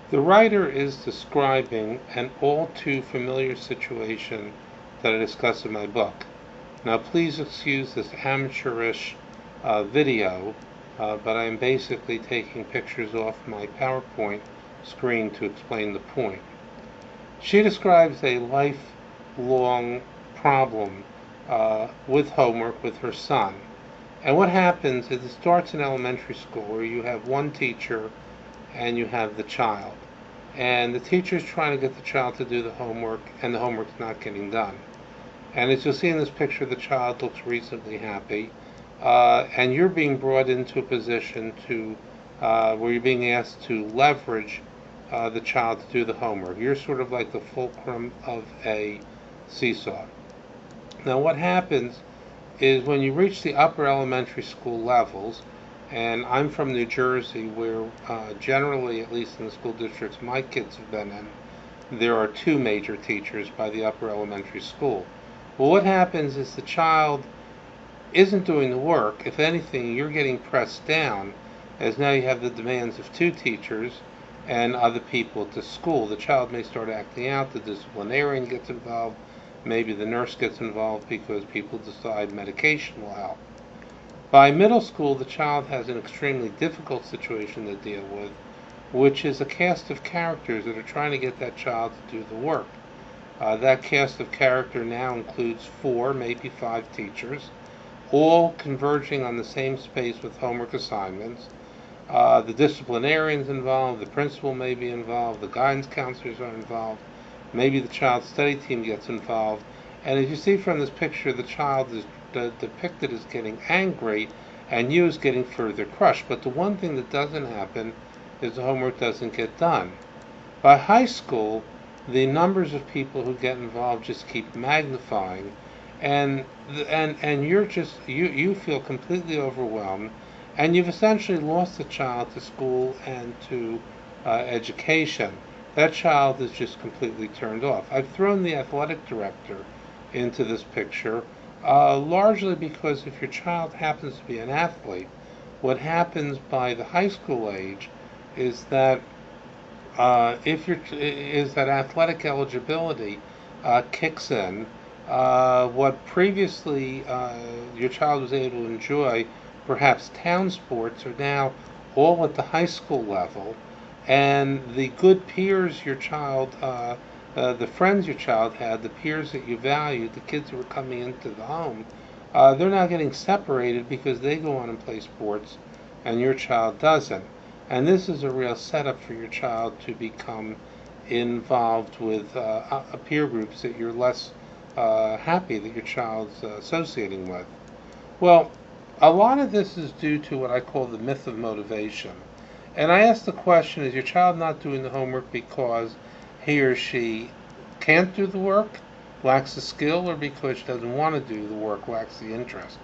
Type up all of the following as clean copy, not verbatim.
The writer is describing an all too familiar situation that I discuss in my book. Now, please excuse this amateurish video, but I'm basically taking pictures off my PowerPoint screen to explain the point. She describes a lifelong problem with homework with her son. And what happens is it starts in elementary school where you have one teacher and you have the child. And the teacher is trying to get the child to do the homework, and the homework's not getting done. And as you'll see in this picture, the child looks reasonably happy. And you're being brought into a position where you're being asked to leverage the child to do the homework. You're sort of like the fulcrum of a seesaw. Now, what happens is when you reach the upper elementary school levels, and I'm from New Jersey, where generally, at least in the school districts my kids have been in, there are two major teachers by the upper elementary school. Well, what happens is the child isn't doing the work. If anything, you're getting pressed down, as now you have the demands of two teachers and other people at the school. The child may start acting out, the disciplinarian gets involved, maybe the nurse gets involved because people decide medication will help. By middle school, the child has an extremely difficult situation to deal with, which is a cast of characters that are trying to get that child to do the work. That cast of character now includes 4, maybe 5 teachers, all converging on the same space with homework assignments. The disciplinarian's involved, the principal may be involved, the guidance counselors are involved, maybe the child study team gets involved. And as you see from this picture, the child is depicted as getting angry, and you is getting further crushed. But the one thing that doesn't happen is the homework doesn't get done. By high school, the numbers of people who get involved just keep magnifying, and you feel completely overwhelmed, and you've essentially lost the child to school and to education. That child is just completely turned off. I've thrown the athletic director into this picture, largely because if your child happens to be an athlete, what happens by the high school age is that is that athletic eligibility kicks in. What previously your child was able to enjoy, perhaps town sports, are now all at the high school level, and the good peers your child, the friends your child had, the peers that you valued, the kids who were coming into the home, they're now getting separated because they go on and play sports, and your child doesn't. And this is a real setup for your child to become involved with peer groups that you're less happy that your child's associating with. Well, a lot of this is due to what I call the myth of motivation. And I ask the question, is your child not doing the homework because he or she can't do the work, lacks the skill, or because she doesn't want to do the work, lacks the interest?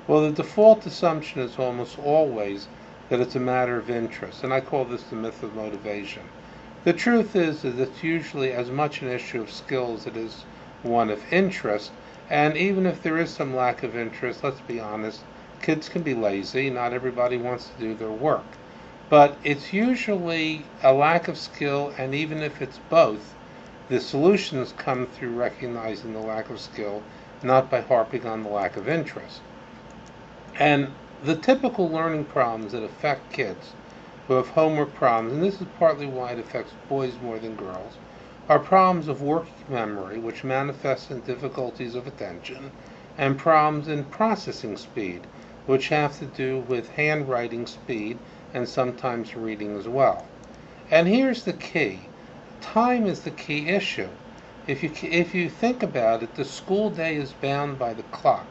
Well, the default assumption is almost always that it's a matter of interest, and I call this the myth of motivation. The truth is that it's usually as much an issue of skill as it is one of interest, and even if there is some lack of interest, let's be honest, kids can be lazy, not everybody wants to do their work. But it's usually a lack of skill, and even if it's both, the solutions come through recognizing the lack of skill, not by harping on the lack of interest. And the typical learning problems that affect kids who have homework problems, and this is partly why it affects boys more than girls, are problems of working memory, which manifest in difficulties of attention, and problems in processing speed, which have to do with handwriting speed and sometimes reading as well. And here's the key. Time is the key issue. If you think about it, the school day is bound by the clock.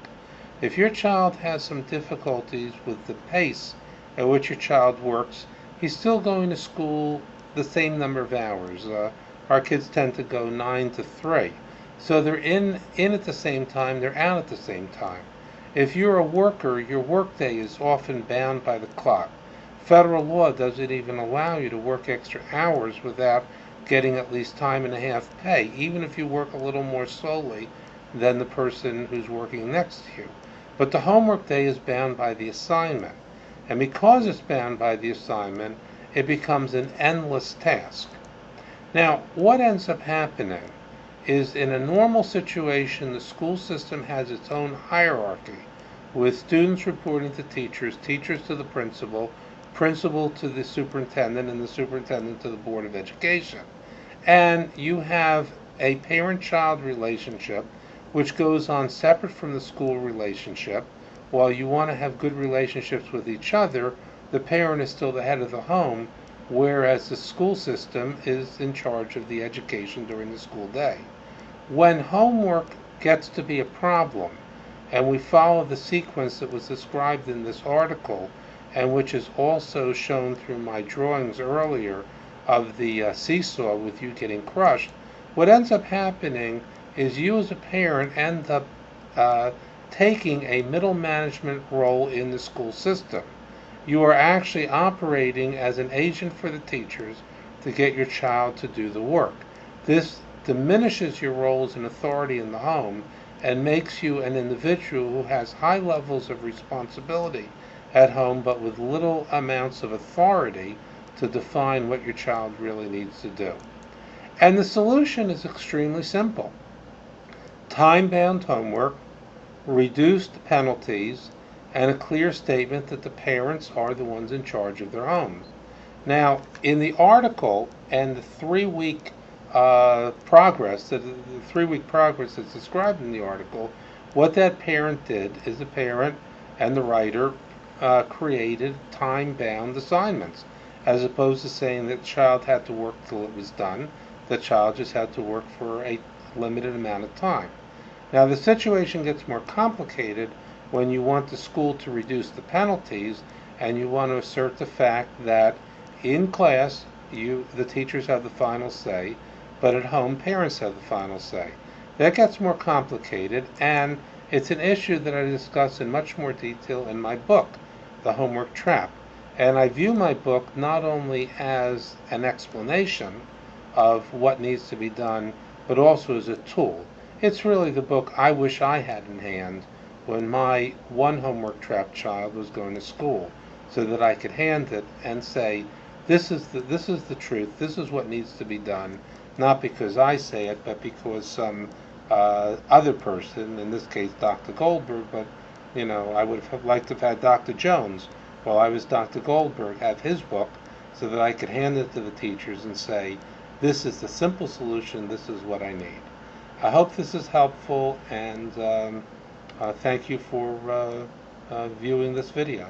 If your child has some difficulties with the pace at which your child works, he's still going to school the same number of hours. Our kids tend to go 9 to 3. So they're in at the same time, they're out at the same time. If you're a worker, your workday is often bound by the clock. Federal law doesn't even allow you to work extra hours without getting at least time and a half pay, even if you work a little more slowly than the person who's working next to you. But the homework day is bound by the assignment. And because it's bound by the assignment, it becomes an endless task. Now, what ends up happening is in a normal situation, the school system has its own hierarchy with students reporting to teachers, teachers to the principal, principal to the superintendent, and the superintendent to the Board of Education. And you have a parent-child relationship which goes on separate from the school relationship. While you want to have good relationships with each other, the parent is still the head of the home, whereas the school system is in charge of the education during the school day. When homework gets to be a problem, and we follow the sequence that was described in this article, and which is also shown through my drawings earlier of the seesaw with you getting crushed, what ends up happening is you as a parent end up taking a middle management role in the school system. You are actually operating as an agent for the teachers to get your child to do the work. This diminishes your role as an authority in the home and makes you an individual who has high levels of responsibility at home but with little amounts of authority to define what your child really needs to do. And the solution is extremely simple. Time-bound homework, reduced penalties, and a clear statement that the parents are the ones in charge of their homes. Now, in the article and the 3-week progress, the 3-week progress that's described in the article, what that parent did is the parent and the writer created time-bound assignments, as opposed to saying that the child had to work till it was done. The child just had to work for a limited amount of time. Now, the situation gets more complicated when you want the school to reduce the penalties and you want to assert the fact that in class, the teachers have the final say, but at home, parents have the final say. That gets more complicated, and it's an issue that I discuss in much more detail in my book, The Homework Trap. And I view my book not only as an explanation of what needs to be done, but also as a tool. It's really the book I wish I had in hand when my one homework trap child was going to school, so that I could hand it and say, this is the truth, this is what needs to be done, not because I say it, but because some other person, in this case Dr. Goldberg, but I would have liked to have had Dr. Jones, while I was Dr. Goldberg, have his book so that I could hand it to the teachers and say, this is the simple solution, this is what I need. I hope this is helpful, and thank you for viewing this video.